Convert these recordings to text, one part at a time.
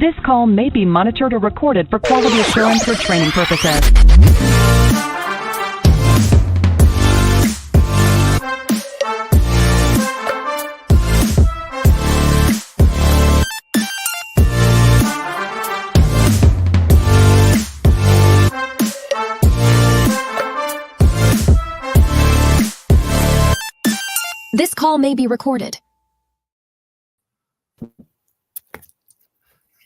This call may be monitored or recorded for quality assurance or training purposes. This call may be recorded.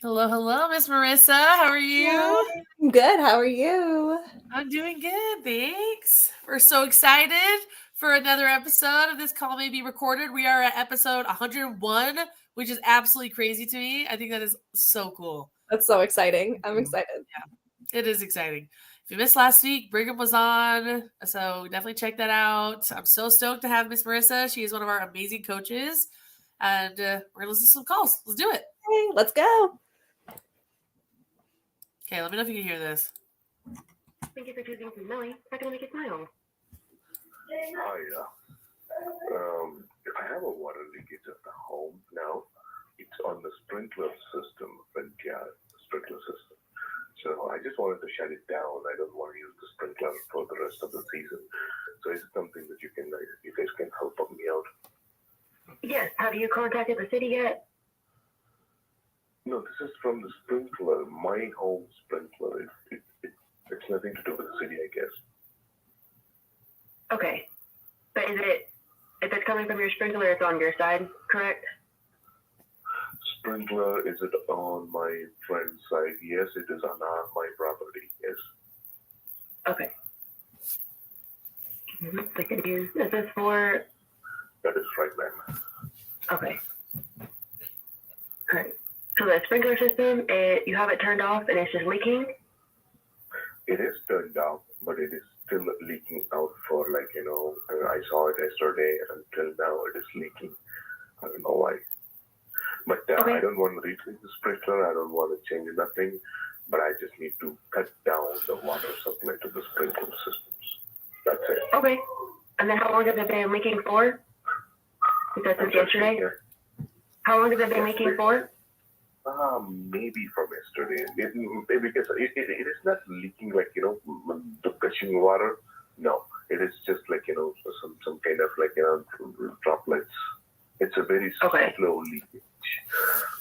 Hello, Miss Marissa. How are you? I'm good. How are you? I'm doing good, thanks. We're so excited for another episode of This Call May Be Recorded. We are at episode 101, which is absolutely crazy to me. I think that is so cool. That's so exciting. I'm excited. Yeah, it is exciting. If you missed last week, Brigham was on, so definitely check that out. I'm so stoked to have Miss Marissa. She is one of our amazing coaches, and we're going to listen to some calls. Let's do it. Hey, let's go. Okay, let me know if you can hear this. Thank you for choosing Millie. How can I make you smile? Hi, I have a water leakage at the home now. It's on the sprinkler system, front yard sprinkler system. So I just wanted to shut it down. I don't want to use the sprinkler for the rest of the season. So is it something that you guys can help me out? Yes. Have you contacted the city yet? No, this is from the sprinkler, my home sprinkler. It's nothing to do with the city, I guess. Okay. But if it's coming from your sprinkler, it's on your side, correct? Sprinkler, is it on my friend's side? Yes, it is on my property, yes. Okay. Is this for... That is right, ma'am. Okay. Alright. So the sprinkler system, you have it turned off and it's just leaking? It is turned off, but it is still leaking out for I saw it yesterday until now it is leaking. I don't know why. But Okay. I don't want to replace the sprinkler. I don't want to change nothing, but I just need to cut down the water supply to the sprinkler systems. That's it. Okay. And then how long has it been leaking for? Is that since yesterday? Yeah. How long has it been leaking for? Maybe from yesterday. Because it is not leaking like, the gushing water. No, it is just like, some kind of droplets. It's a very slow leakage.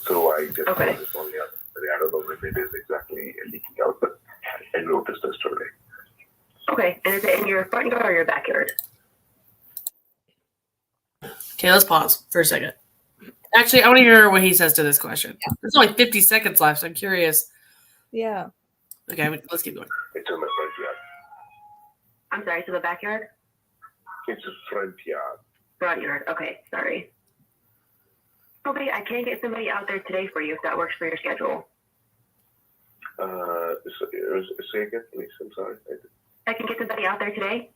So I just Okay. noticed only yesterday. I don't know if it is exactly leaking out, but I noticed yesterday. Okay. And is it in your front yard or your backyard? Okay, let's pause for a second. Actually, I want to hear what he says to this question. Yeah. There's only 50 seconds left, so I'm curious. Yeah. Okay, let's keep going. It's in my front yard. I'm sorry, so the backyard? It's a front yard. Front yard. Okay, sorry. Okay, I can get somebody out there today for you if that works for your schedule. Say again, please. I'm sorry. I can get somebody out there today?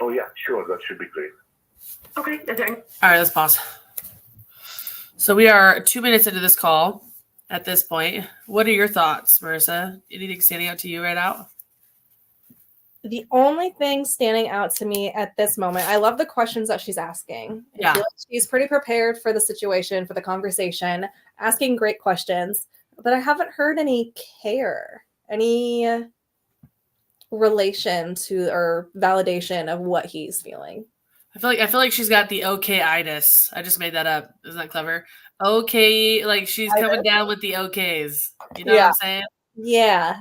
Oh, yeah, sure. That should be great. Okay, is there... All right, let's pause. So we are 2 minutes into this call at this point. What are your thoughts, Marissa? Anything standing out to you right now? The only thing standing out to me at this moment, I love the questions that she's asking. Yeah. I feel like she's pretty prepared for the situation, for the conversation, asking great questions, but I haven't heard any care, any relation to or validation of what he's feeling. I feel like she's got the okay-itis. I just made that up. Isn't that clever? Okay, like she's coming down with the okays. You know what I'm saying? Yeah.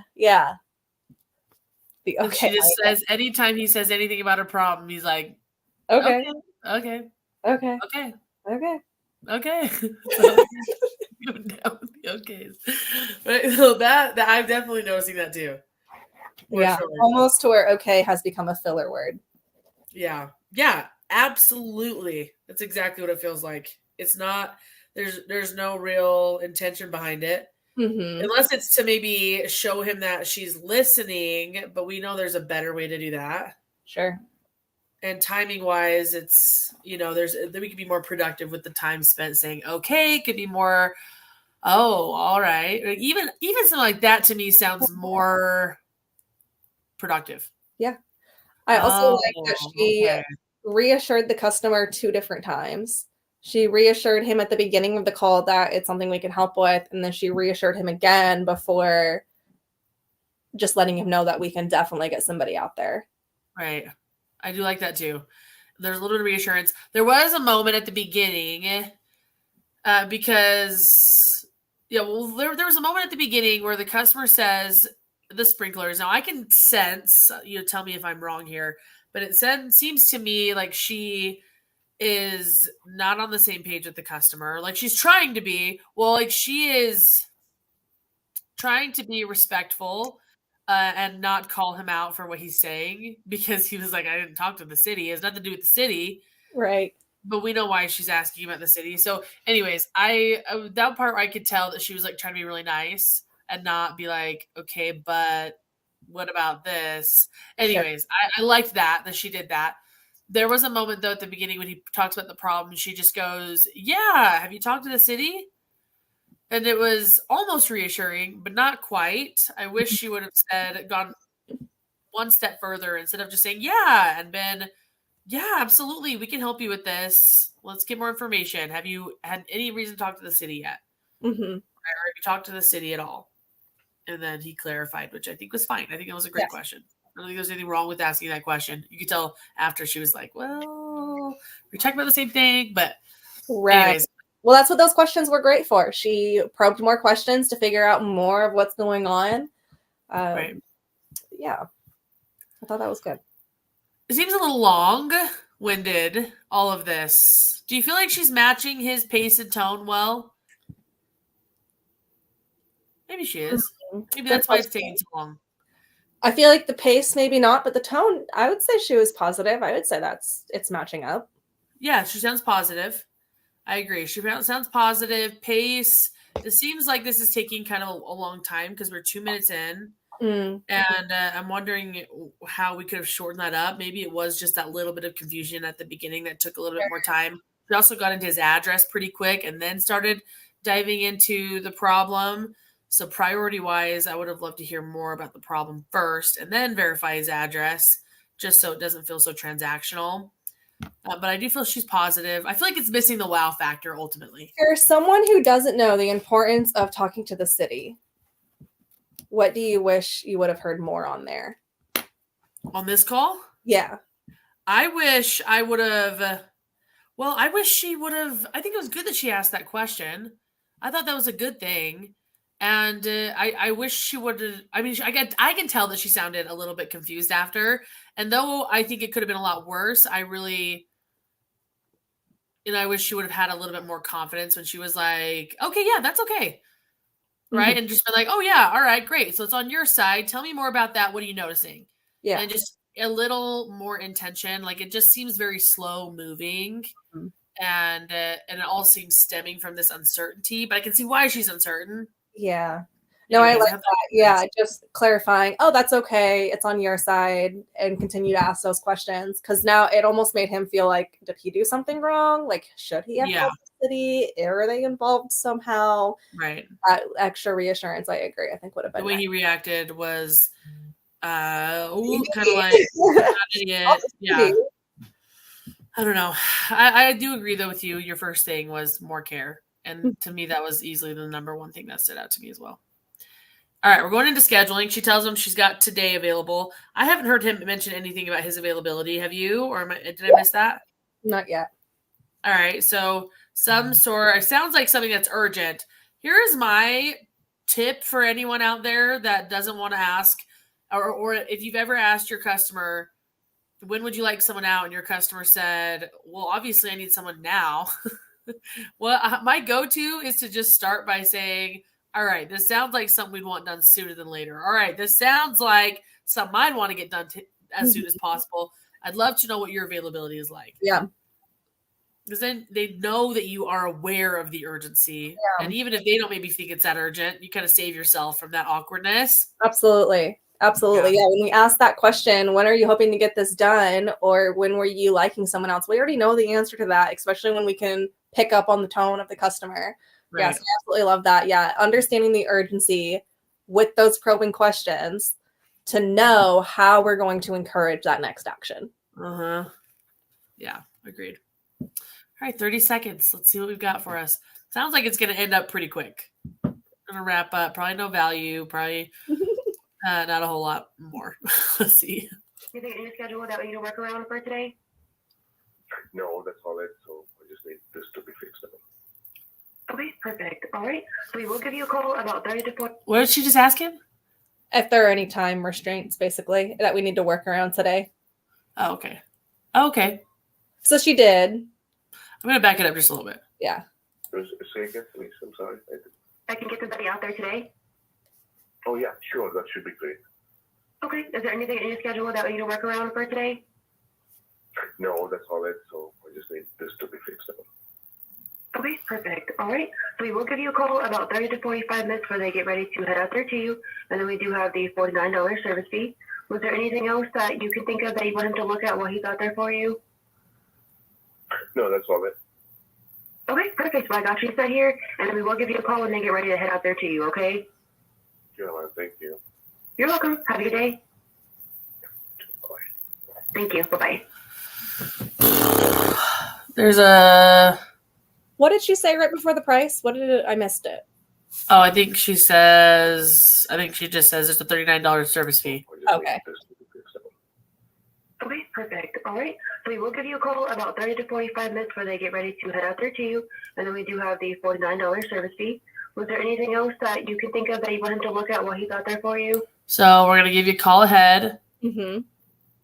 The okay. She just says anytime he says anything about a problem, he's like, okay. Okay. So, Go down with the okays. Right? So that I'm definitely noticing that too. Yeah, sure. almost to where okay has become a filler word. Yeah, absolutely. That's exactly what it feels like. It's not. There's no real intention behind it. Mm-hmm. Unless it's to maybe show him that she's listening, but we know there's a better way to do that. Sure. And timing wise, it's, we could be more productive with the time spent saying, okay, it could be more, oh, all right. Like even something like that to me sounds more productive. Yeah. I also like that she reassured the customer 2 different times. She reassured him at the beginning of the call that it's something we can help with, and then she reassured him again before just letting him know that we can definitely get somebody out there. Right. I do like that too. There's a little bit of reassurance. There was a moment at the beginning because, there was a moment at the beginning where the customer says the sprinklers. Now I can sense, tell me if I'm wrong here, but it seems to me like she is not on the same page with the customer. Like she's trying to be, like she is trying to be respectful and not call him out for what he's saying, because he was like, I didn't talk to the city. It has nothing to do with the city. Right. But we know why she's asking about the city. So anyways, that part I could tell that she was like trying to be really nice and not be like, okay, but what about this? Anyways, I liked that she did that. There was a moment though at the beginning when he talks about the problem, she just goes, yeah, have you talked to the city? And it was almost reassuring, but not quite. I wish she would have gone one step further instead of just saying, yeah, and been, yeah, absolutely, we can help you with this. Let's get more information. Have you had any reason to talk to the city yet? Mm-hmm. Or have you talked to the city at all? And then he clarified, which I think was fine. I think it was a great question. I don't think there's anything wrong with asking that question. You could tell after she was like, well, we're talking about the same thing, but anyways. Well, that's what those questions were great for. She probed more questions to figure out more of what's going on. Right. Yeah. I thought that was good. It seems a little long-winded, all of this. Do you feel like she's matching his pace and tone well? Maybe she is. Maybe that's why it's taking so long. I feel like the pace, maybe not, but the tone, I would say she was positive. I would say it's matching up. Yeah, she sounds positive. I agree. She sounds positive. Pace. It seems like this is taking kind of a long time because we're 2 minutes in. And I'm wondering how we could have shortened that up. Maybe it was just that little bit of confusion at the beginning that took a little bit more time. We also got into his address pretty quick and then started diving into the problem. So priority-wise, I would have loved to hear more about the problem first and then verify his address, just so it doesn't feel so transactional. But I do feel she's positive. I feel like it's missing the wow factor ultimately. For someone who doesn't know the importance of talking to the city, what do you wish you would have heard more on there? On this call? Yeah. I wish I would have. I wish she would have. I think it was good that she asked that question. I thought that was a good thing. And I wish she would have. I mean, I can tell that she sounded a little bit confused after. And though I think it could have been a lot worse, I really, I wish she would have had a little bit more confidence when she was like, okay, yeah, that's okay. Right. Mm-hmm. And just been like, oh, yeah. All right, great. So it's on your side. Tell me more about that. What are you noticing? Yeah. And just a little more intention. Like it just seems very slow moving. Mm-hmm. And it all seems stemming from this uncertainty. But I can see why she's uncertain. Yeah. No, I like that. Yeah, just clarifying, oh, that's okay. It's on your side, and continue to ask those questions. Because now it almost made him feel like, did he do something wrong? Like, should he have called the city? Are they involved somehow? Right. That extra reassurance, I agree. I think would have been the way nice. He reacted was kind of like an idiot. Yeah. I don't know. I do agree though with you. Your first thing was more care. And to me, that was easily the number one thing that stood out to me as well. All right, we're going into scheduling. She tells him she's got today available. I haven't heard him mention anything about his availability. Have you? Or did I miss that? Not yet. All right, so some sort. It sounds like something that's urgent. Here is my tip for anyone out there that doesn't want to ask, or if you've ever asked your customer, when would you like someone out? And your customer said, well, obviously I need someone now. Well, my go-to is to just start by saying, all right, this sounds like something we'd want done sooner than later. All right, this sounds like something I'd want to get done as soon as possible. I'd love to know what your availability is like. Yeah. Because then they know that you are aware of the urgency. Yeah. And even if they don't maybe think it's that urgent, you kind of save yourself from that awkwardness. Absolutely. Absolutely. Yeah. When we ask that question, when are you hoping to get this done? Or when were you liking someone else? We already know the answer to that, especially when we can pick up on the tone of the customer. Right. Yes, I absolutely love that. Yeah. Understanding the urgency with those probing questions to know how we're going to encourage that next action. Uh-huh. Yeah. Agreed. All right, 30 seconds. Let's see what we've got for us. Sounds like it's going to end up pretty quick. Gonna wrap up. Probably no value. Probably not a whole lot more. Let's see. You think any schedule that we need to work around for today? No, that's all right. So I just need this to be fixed up. Okay, perfect. All right. So we will give you a call about 30 to 40. What did she just ask him? If there are any time restraints, basically, that we need to work around today. Oh, okay. Okay. So she did. I'm going to back it up just a little bit. Yeah. Say again, please. I'm sorry. I can get somebody out there today. Oh, yeah, sure. That should be great. Okay. Is there anything in your schedule that we need to work around for today? No, that's all right. So I just need this to be fixed up. Okay, perfect. All right. So we will give you a call about 30 to 45 minutes where they get ready to head out there to you. And then we do have the $49 service fee. Was there anything else that you could think of that you want him to look at while he's out there for you? No, that's all right. Okay, perfect. So I got you set here. And then we will give you a call when they get ready to head out there to you, okay? Sure, man. Thank you. You're welcome. Have a good day. Bye. Thank you. Bye-bye. There's a... What did she say right before the price? What did it? I missed it. Oh, I think she says... I think she just says it's a $39 service fee. I just Okay. need this to be fixed up. Okay, perfect. All right. So we will give you a call about 30 to 45 minutes where they get ready to head out there to you. And then we do have the $49 service fee. Was there anything else that you can think of that you want him to look at while he's out there for you? So we're going to give you a call ahead. Mm-hmm.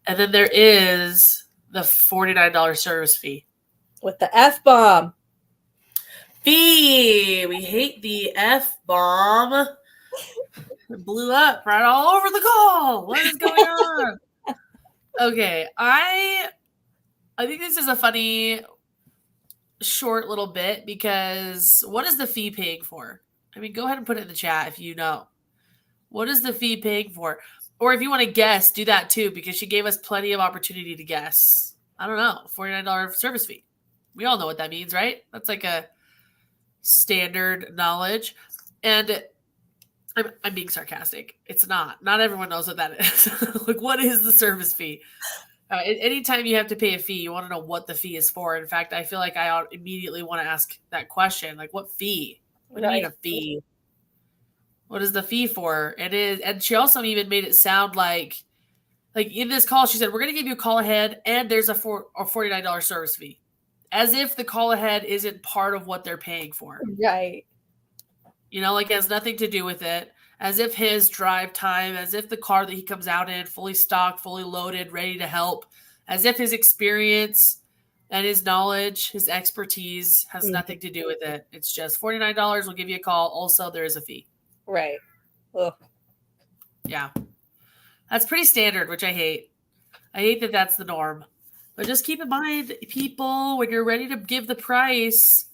And then there is the $49 service fee. With the F-bomb. Fee! We hate the F-bomb. It blew up right all over the call. What is going on? Okay, I think this is a funny short little bit because what is the fee paying for? I mean, go ahead and put it in the chat if you know. What is the fee paying for? Or if you want to guess, do that too because she gave us plenty of opportunity to guess. I don't know, $49 service fee. We all know what that means, right? That's like a standard knowledge. And I'm being sarcastic. It's not. Not everyone knows what that is. Like, what is the service fee? Anytime you have to pay a fee, you want to know what the fee is for. In fact, I feel like I immediately want to ask that question. Like, what fee? What do you mean a fee? What is the fee for? It is, and she also even made it sound like in this call, she said, we're going to give you a call ahead and there's a $49 service fee. As if the call ahead isn't part of what they're paying for. Right. You know, like it has nothing to do with it. As if his drive time, as if the car that he comes out in, fully stocked, fully loaded, ready to help, as if his experience and his knowledge, his expertise has nothing to do with it. It's just $49. We'll give you a call. Also, there is a fee. Right. Ugh. Yeah. That's pretty standard, which I hate. I hate that that's the norm. But just keep in mind, people, when you're ready to give the price,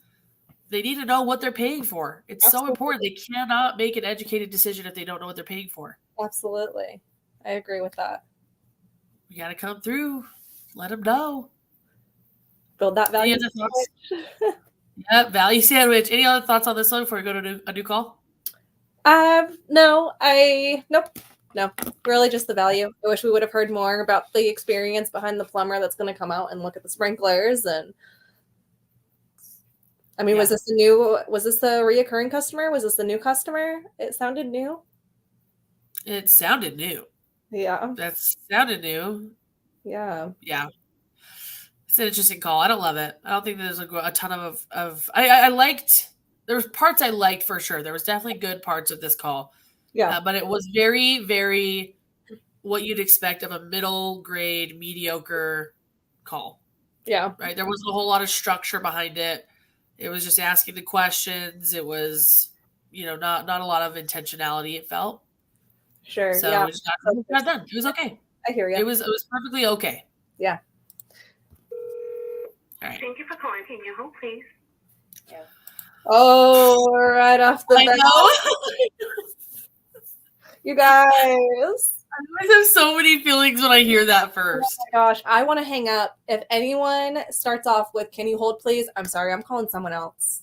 they need to know what they're paying for. It's so important. They cannot make an educated decision if they don't know what they're paying for. Absolutely. I agree with that. You got to come through. Let them know. Build that value. Any other thoughts? Yeah, value sandwich. Any other thoughts on this one before we go to a new call? No. Nope. No, really just the value. I wish we would have heard more about the experience behind the plumber that's going to come out and look at the sprinklers. And I mean, was this a reoccurring customer? Was this a new customer? It sounded new. It sounded new. Yeah. That sounded new. Yeah. Yeah. It's an interesting call. I don't love it. I don't think there's a ton of I liked, there was parts I liked for sure. There was definitely good parts of this call. Yeah. But it was very, very what you'd expect of a middle grade, mediocre call. Yeah. Right. There wasn't a whole lot of structure behind it. It was just asking the questions. It was, not a lot of intentionality, it felt. Sure. So yeah. it just got done. It was okay. I hear you. It was perfectly okay. Yeah. All right. Thank you for calling. Can you hold, please? Oh, right off the I bat. know. You guys. I always have so many feelings when I hear that first. Oh my gosh, I want to hang up. If anyone starts off with, can you hold please? I'm sorry, I'm calling someone else.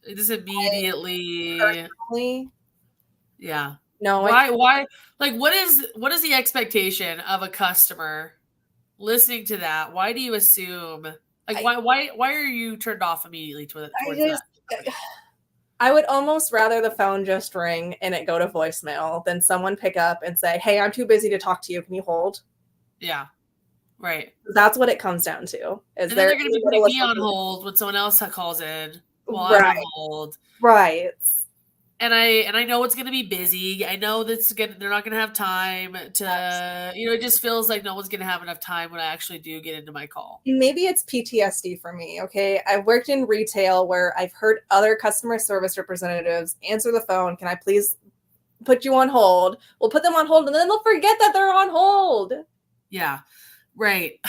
Just immediately. Personally, Yeah. no. Why? Like, what is the expectation of a customer listening to that? Why do you assume Like, why are you turned off immediately towards that? I would almost rather the phone just ring and it go to voicemail than someone pick up and say, "Hey, I'm too busy to talk to you. Can you hold?" Yeah. Right. That's what it comes down to. And then they're going to be putting me on hold when someone else calls in while I'm on hold. Right. And I know it's going to be busy. I know they're not going to have time to, it just feels like no one's going to have enough time when I actually do get into my call. Maybe it's PTSD for me. Okay. I've worked in retail where I've heard other customer service representatives answer the phone. Can I please put you on hold? We'll put them on hold and then they'll forget that they're on hold. Yeah. Right.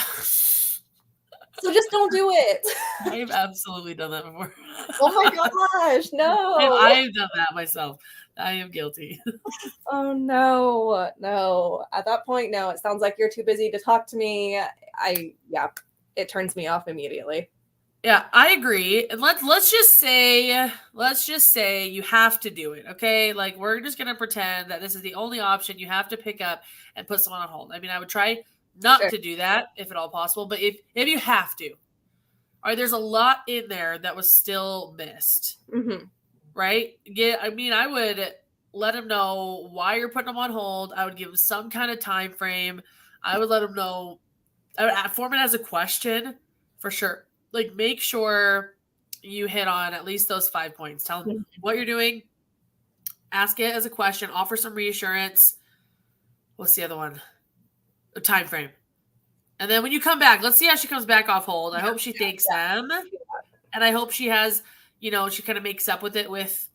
So just don't do it. I've absolutely done that before. Oh my gosh, no. I've done that myself. I am guilty. Oh no. At that point, no. It sounds like you're too busy to talk to me. It turns me off immediately. Yeah, I agree. And let's just say you have to do it, okay? Like we're just gonna pretend that this is the only option. You have to pick up and put someone on hold. I mean, I would try not to do that if at all possible, but if you have to, all right, there's a lot in there that was still missed, right? I would let them know why you're putting them on hold. I would give them some kind of time frame. I would let them know. I would form it as a question for sure. Like make sure you hit on at least those 5 points. Tell them what you're doing. Ask it as a question. Offer some reassurance. What's the other one? A time frame. And then when you come back, let's see how she comes back off hold. I hope she thanks them. And I hope she has, she kind of makes up with it with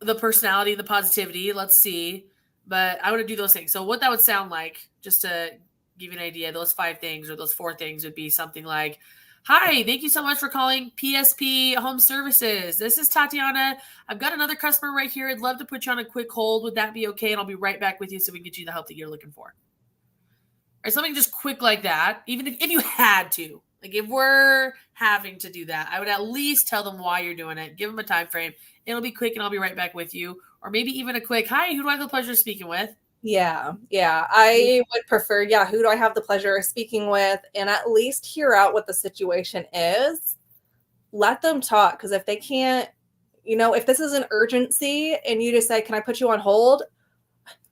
the personality and the positivity. Let's see. But I want to do those things. So what that would sound like, just to give you an idea, those 5 things or those 4 things would be something like, "Hi, thank you so much for calling PSP Home Services. This is Tatiana. I've got another customer right here. I'd love to put you on a quick hold. Would that be okay? And I'll be right back with you so we can get you the help that you're looking for." Or something just quick like that, even if you had to. Like if we're having to do that, I would at least tell them why you're doing it. Give them a time frame. It'll be quick and I'll be right back with you. Or maybe even a quick, "Hi, who do I have the pleasure of speaking with?" Yeah. I would prefer, who do I have the pleasure of speaking with? And at least hear out what the situation is. Let them talk. Because if they can't, if this is an urgency and you just say, "Can I put you on hold?"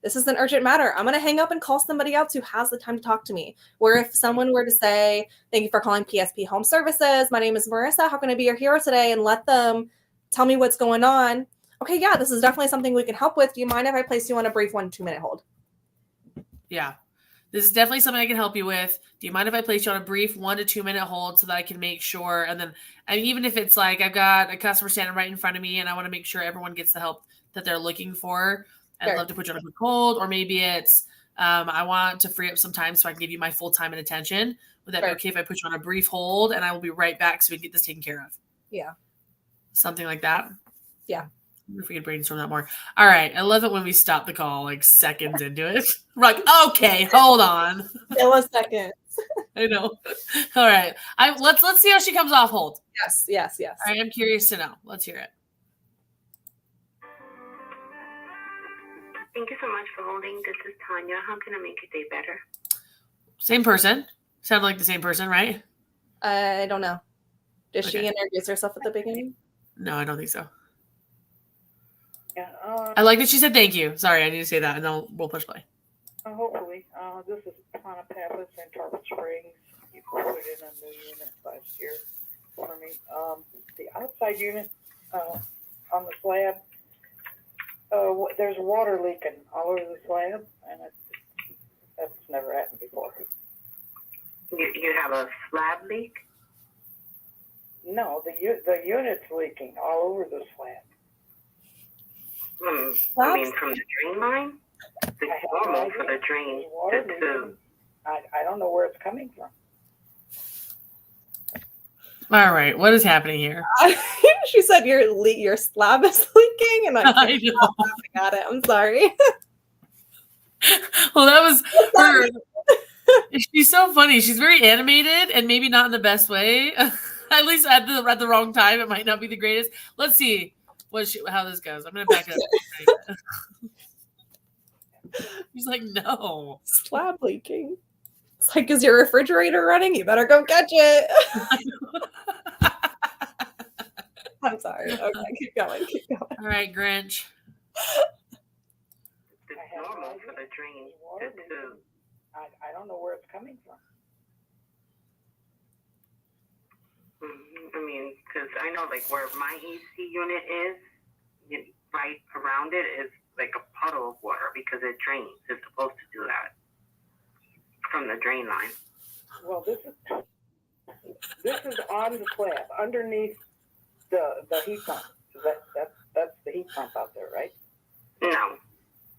This is an urgent matter. I'm going to hang up and call somebody else who has the time to talk to me. Where if someone were to say, "Thank you for calling PSP Home Services. My name is Marissa. How can I be your hero today?" And let them tell me what's going on. Okay, yeah, this is definitely something we can help with. Do you mind if I place you on a brief 1 to 2 minute hold? Yeah. This is definitely something I can help you with. Do you mind if I place you on a brief 1 to 2 minute hold so that I can make sure? And then, even if it's like I've got a customer standing right in front of me and I want to make sure everyone gets the help that they're looking for, I'd love to put you on a quick hold. Or maybe it's I want to free up some time so I can give you my full time and attention. Would that be okay if I put you on a brief hold and I will be right back so we can get this taken care of? Yeah. Something like that. Yeah. If we could brainstorm that more. All right. I love it when we stop the call like seconds into it. We're like, okay, hold on. It was seconds. I know. All right. Let's see how she comes off hold. Yes. All right. I'm curious to know. Let's hear it. Thank you so much for holding. This is Tanya. How can I make your day better? Same person. Sounded like the same person, right? I don't know. Did she introduce herself at the beginning? No, I don't think so. Yeah, I like that she said thank you. Sorry, I need to say that, and then we'll push play. hopefully. This is Tana Pappas in Tarpon Springs. You put in a new unit last year for me. The outside unit on the slab, there's water leaking all over the slab, and that's never happened before. You have a slab leak? No, the unit's leaking all over the slab. I mean, from the drain line? It's normal for the drain to. I don't know where it's coming from. All right, what is happening here? She said your slab is leaking, and I'm I know. laughing at it. I'm sorry. Well, that was her. She's so funny. She's very animated, and maybe not in the best way. At least at the wrong time, it might not be the greatest. Let's see how this goes. I'm gonna back it up. She's like, no. Slab leaking. It's like, is your refrigerator running? You better go catch it. I'm sorry. Okay, keep going. All right, Grinch. It's normal for the drain to I don't know where it's coming from. I mean, because I know like where my AC unit is, right around it is like a puddle of water because it drains. It's supposed to do that from the drain line. Well, this is on the slab underneath the heat pump. So that's the heat pump out there, right? No,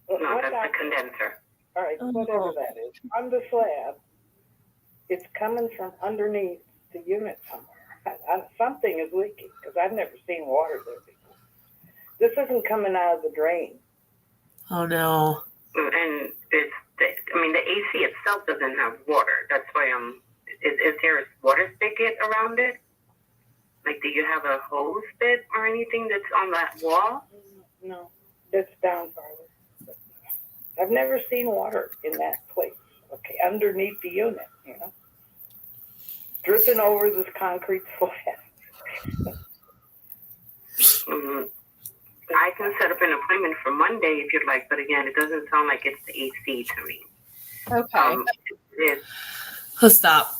What's that's out- the condenser. All right, whatever that is. On the slab, it's coming from underneath the unit somewhere. Something is leaking because I've never seen water there before. This isn't coming out of the drain. Oh no. And the AC itself doesn't have water. That's why is there a water spigot around it? Like, do you have a hose bit or anything that's on that wall? No, that's down farther. I've never seen water in that place. Okay, underneath the unit, dripping over this concrete slab. I can set up an appointment for Monday if you'd like, but again, it doesn't sound like it's the AC to me. Okay. Let's stop.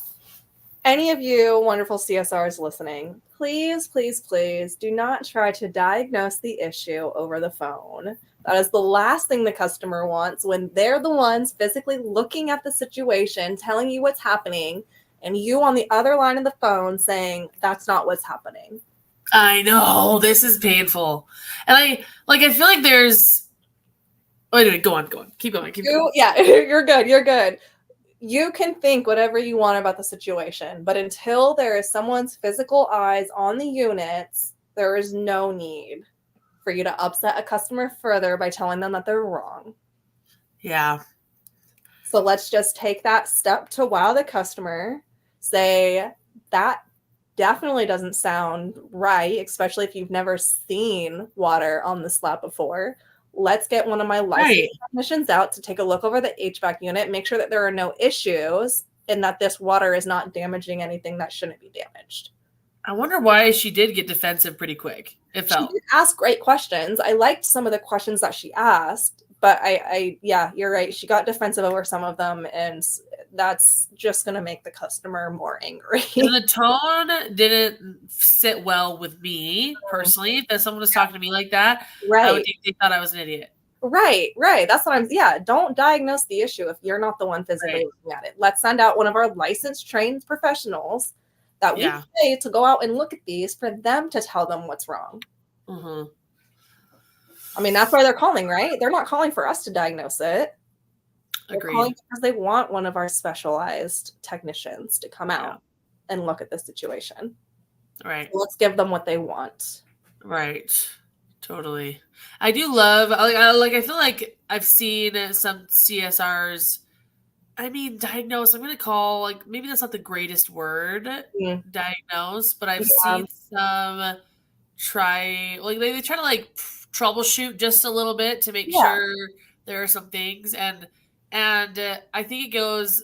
Any of you wonderful CSRs listening, please, please, please do not try to diagnose the issue over the phone. That is the last thing the customer wants when they're the ones physically looking at the situation, telling you what's happening, and you on the other line of the phone saying, that's not what's happening. I know. This is painful. And I feel like there's... Wait a minute. Go on. Keep going. Yeah, you're good. You can think whatever you want about the situation, but until there is someone's physical eyes on the units, there is no need for you to upset a customer further by telling them that they're wrong. Yeah. So let's just take that step to wow the customer, say that definitely doesn't sound right, especially if you've never seen water on the slab before. Let's get one of my licensed technicians out to take a look over the HVAC unit, make sure that there are no issues and that this water is not damaging anything that shouldn't be damaged. I wonder why she did get defensive pretty quick. It felt. She did ask great questions. I liked some of the questions that she asked, but yeah, you're right. She got defensive over some of them, and that's just going to make the customer more angry. And the tone didn't sit well with me personally. If someone was talking to me like that, Right. I would think they thought I was an idiot. Right. That's what don't diagnose the issue if you're not the one physically looking at it. Let's send out one of our licensed trained professionals that we pay to go out and look at these for them to tell them what's wrong. Mm-hmm. I mean, that's why they're calling, right? They're not calling for us to diagnose it. They're Agreed. calling because they want one of our specialized technicians to come out and look at the situation. Right. So let's give them what they want. Right. Totally. I do love, I feel like I've seen some CSRs, diagnose, I'm going to call, maybe that's not the greatest word, diagnose, but I've seen some try, they try to troubleshoot just a little bit to make sure there are some things. And I think it goes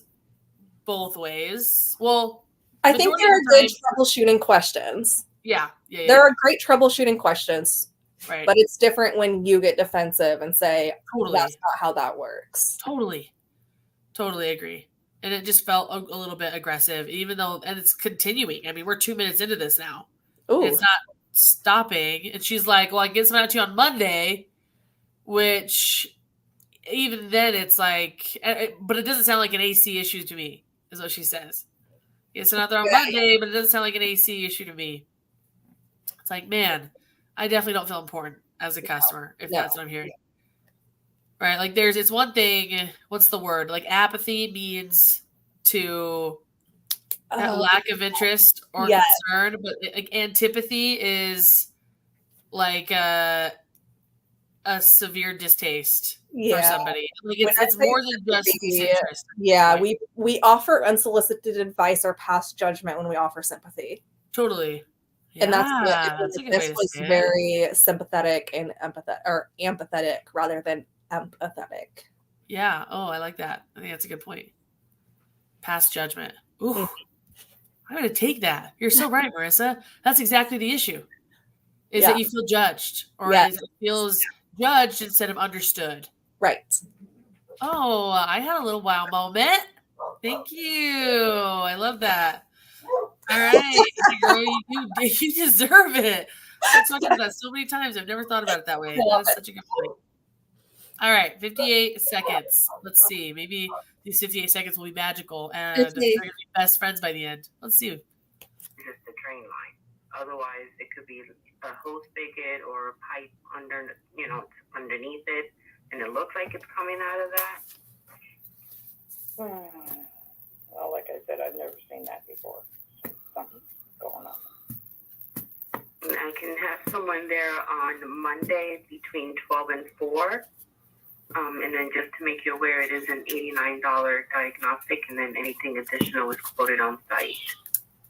both ways. Well, I think there are good troubleshooting questions. Yeah. There are great troubleshooting questions. Right. But it's different when you get defensive and say, that's not how that works. Totally agree. And it just felt a little bit aggressive, even though, and it's continuing. We're 2 minutes into this now. Ooh. It's not stopping. And she's like, well, I get something out to you on Monday, which even then it's like, but it doesn't sound like an AC issue to me, is what she says. It's not there on Monday, but it doesn't sound like an AC issue to me. It's like, man, I definitely don't feel important as a customer if that's what I'm hearing. Right? It's one thing, what's the word? Apathy means to have lack of interest or concern, but antipathy is a severe distaste for somebody. It's more than just disinterest. Yeah, right? we offer unsolicited advice or past judgment when we offer sympathy. Totally. And this was very sympathetic and empathetic rather than empathetic. Yeah. Oh, I like that. I think that's a good point. Pass judgment. Ooh, I'm going to take that. You're so right, Marissa. That's exactly the issue. Is that you feel judged, or is it feels judged instead of understood? Right. Oh, I had a little wow moment. Thank you. I love that. All right, girl, you deserve it. I've talked about that so many times. I've never thought about it that way. That is such a good point. All right, 58 seconds. Let's see. Maybe these 58 seconds will be magical, and they're going to be best friends by the end. Let's see. Just the drain line. Otherwise, it could be a hose spigot or a pipe under, underneath it, and it looks like it's coming out of that. Well, like I said, I've never seen that before. Something's going on. And I can have someone there on Monday between 12 and 4. And then just to make you aware, it is an $89 diagnostic, and then anything additional is quoted on site.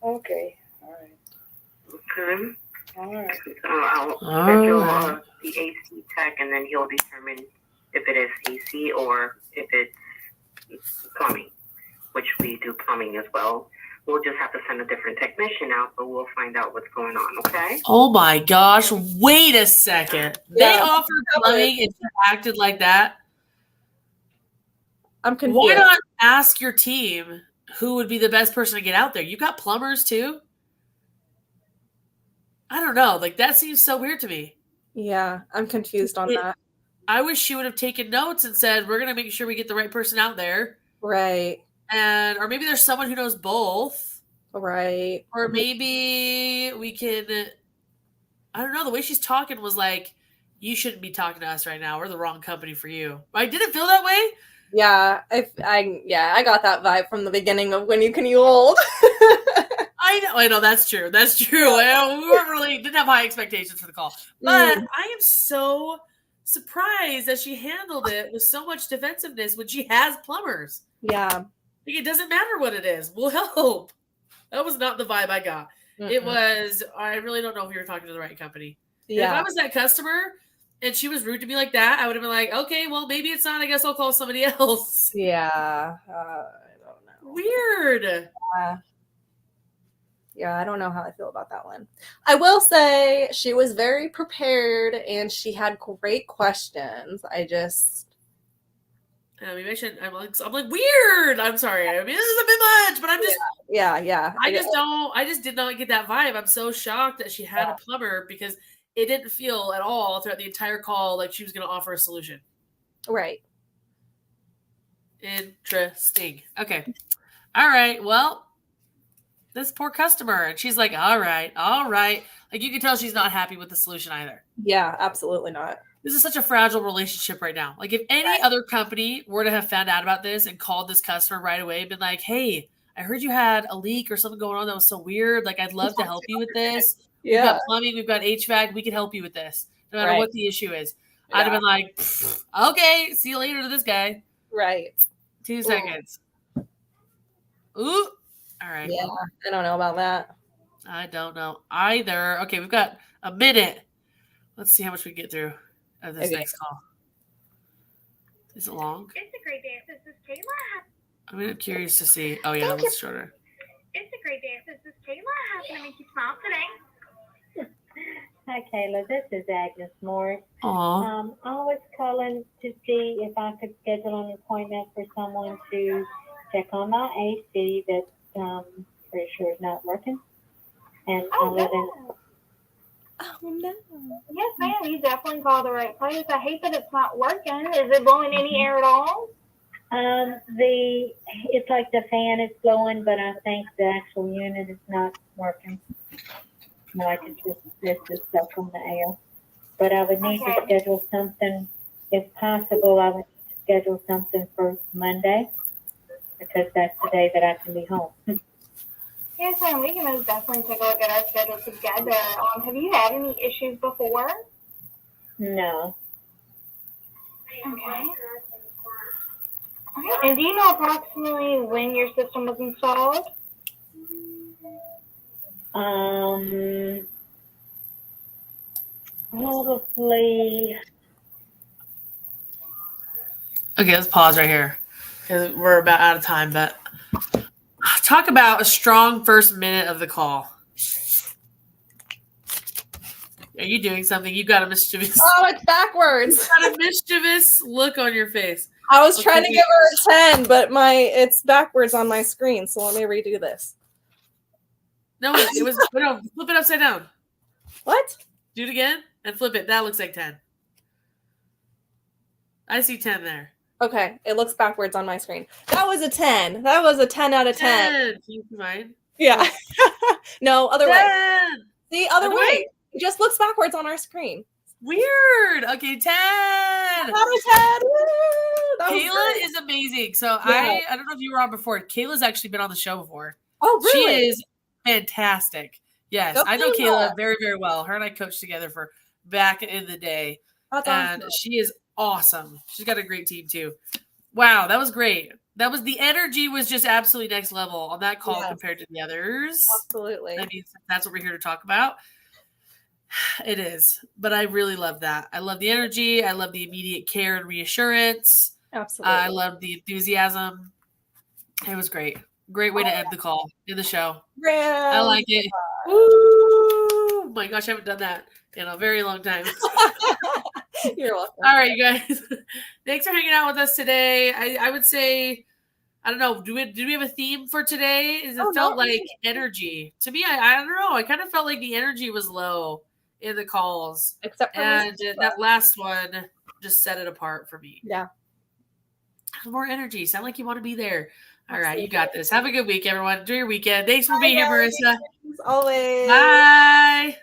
Okay. All right. Okay. All right. So I'll schedule the AC tech, and then he'll determine if it is AC or if it's plumbing, which we do plumbing as well. We'll just have to send a different technician out, but we'll find out what's going on, okay? Oh my gosh, wait a second. They offered plumbing and you acted like that? I'm confused. Why not ask your team who would be the best person to get out there? You got plumbers too? I don't know. Like, that seems so weird to me. Yeah, I'm confused on that. I wish she would have taken notes and said, we're going to make sure we get the right person out there. Right. Or maybe there's someone who knows both. Right. Or maybe we can, I don't know. The way she's talking was like, you shouldn't be talking to us right now. We're the wrong company for you. I didn't feel that way. Yeah, I got that vibe from the beginning of When You Can You Old. I know that's true. That's true. We didn't have high expectations for the call, but I am so surprised that she handled it with so much defensiveness when she has plumbers. Yeah, like, it doesn't matter what it is. We'll help. That was not the vibe I got. It was. I really don't know if you were talking to the right company. Yeah. If I was that customer and she was rude to me like that, I would have been like, okay, well, maybe it's not. I guess I'll call somebody else. Yeah. I don't know. Weird. Yeah, I don't know how I feel about that one. I will say she was very prepared and she had great questions. We mentioned I'm like weird. I'm sorry. I mean, this is a bit much, but I'm just yeah. I just did not get that vibe. I'm so shocked that she had a plumber because it didn't feel at all throughout the entire call like she was going to offer a solution. Right. Interesting. Okay. All right. Well, this poor customer, and she's like, all right. Like, you can tell she's not happy with the solution either. Yeah, absolutely not. This is such a fragile relationship right now. Like, if any other company were to have found out about this and called this customer right away and been like, hey, I heard you had a leak or something going on that was so weird. Like, I'd love to help you with this. We've got plumbing, we've got HVAC. We can help you with this, no matter what the issue is. Yeah. I'd have been like, okay, see you later to this guy. Right. 2 seconds. Ooh. All right. Yeah, I don't know about that. I don't know either. Okay, we've got a minute. Let's see how much we get through of this next call. Is it long? It's a great day. This is Kayla. I'm curious to see. Oh, yeah, that one's shorter. It's a great day. This is Kayla. How can I make you smile today? Hi, Kayla. This is Agnes Morris. Aww. I was calling to see if I could schedule an appointment for someone to check on my AC that pretty sure is not working. And I live in. Oh no. Yes, ma'am. You definitely called the right place. I hate that it's not working. Is it blowing any air at all? It's like the fan is blowing, but I think the actual unit is not working. Like it's just stuck on the air. But I would need to schedule something, if possible. I would need to schedule something for Monday because that's the day that I can be home. Yes, ma'am. We can most definitely take a look at our schedule together. Have you had any issues before? No. Okay. And do you know approximately when your system was installed? Probably. Okay, let's pause right here because we're about out of time. But Talk about a strong first minute of the call. Are you doing something? You got a mischievous. Oh, it's backwards. Got a mischievous look on your face. I was trying to give her a 10, but it's backwards on my screen. So let me redo this. No, it was. No, flip it upside down. What? Do it again and flip it. That looks like 10. I see 10 there. Okay, it looks backwards on my screen. That was a 10. That was a 10 out of 10. 10. Can you see mine? Yeah. No, other 10. way. The other Other way. way? It just looks backwards on our screen. Weird. Okay, 10. Out of 10. Woo! That was Kayla great. is amazing. So Yeah. I don't know if you were on before. Kayla's actually been on the show before. Oh, really? She is fantastic. Yes, Go I know Kayla. Kayla very, very well. Her and I coached together for back in the day. That's And awesome. she is awesome. She's got a great team too. Wow, that was great. That was the energy was just absolutely next level on that call Yes. compared to the others. Absolutely. I mean, that's what we're here to talk about. It is, but I really love that. I love the energy. I love the immediate care and reassurance. Absolutely. I love the enthusiasm. It was great. Great way to end the call in the show. I like it. Woo! My gosh, I haven't done that in a very long time. You're welcome. All right, you guys. Thanks for hanging out with us today. I would say, I don't know, do we have a theme for today? It felt not like really. energy. To me, I don't know. I kind of felt like the energy was low in the calls. Except for And Miss- that last one just set it apart for me. Yeah. More energy. Sound like you want to be there. All right, you Absolutely. got this. Have a good week, everyone. Enjoy your weekend. Thanks for being here, guys. Marissa. As always. Bye.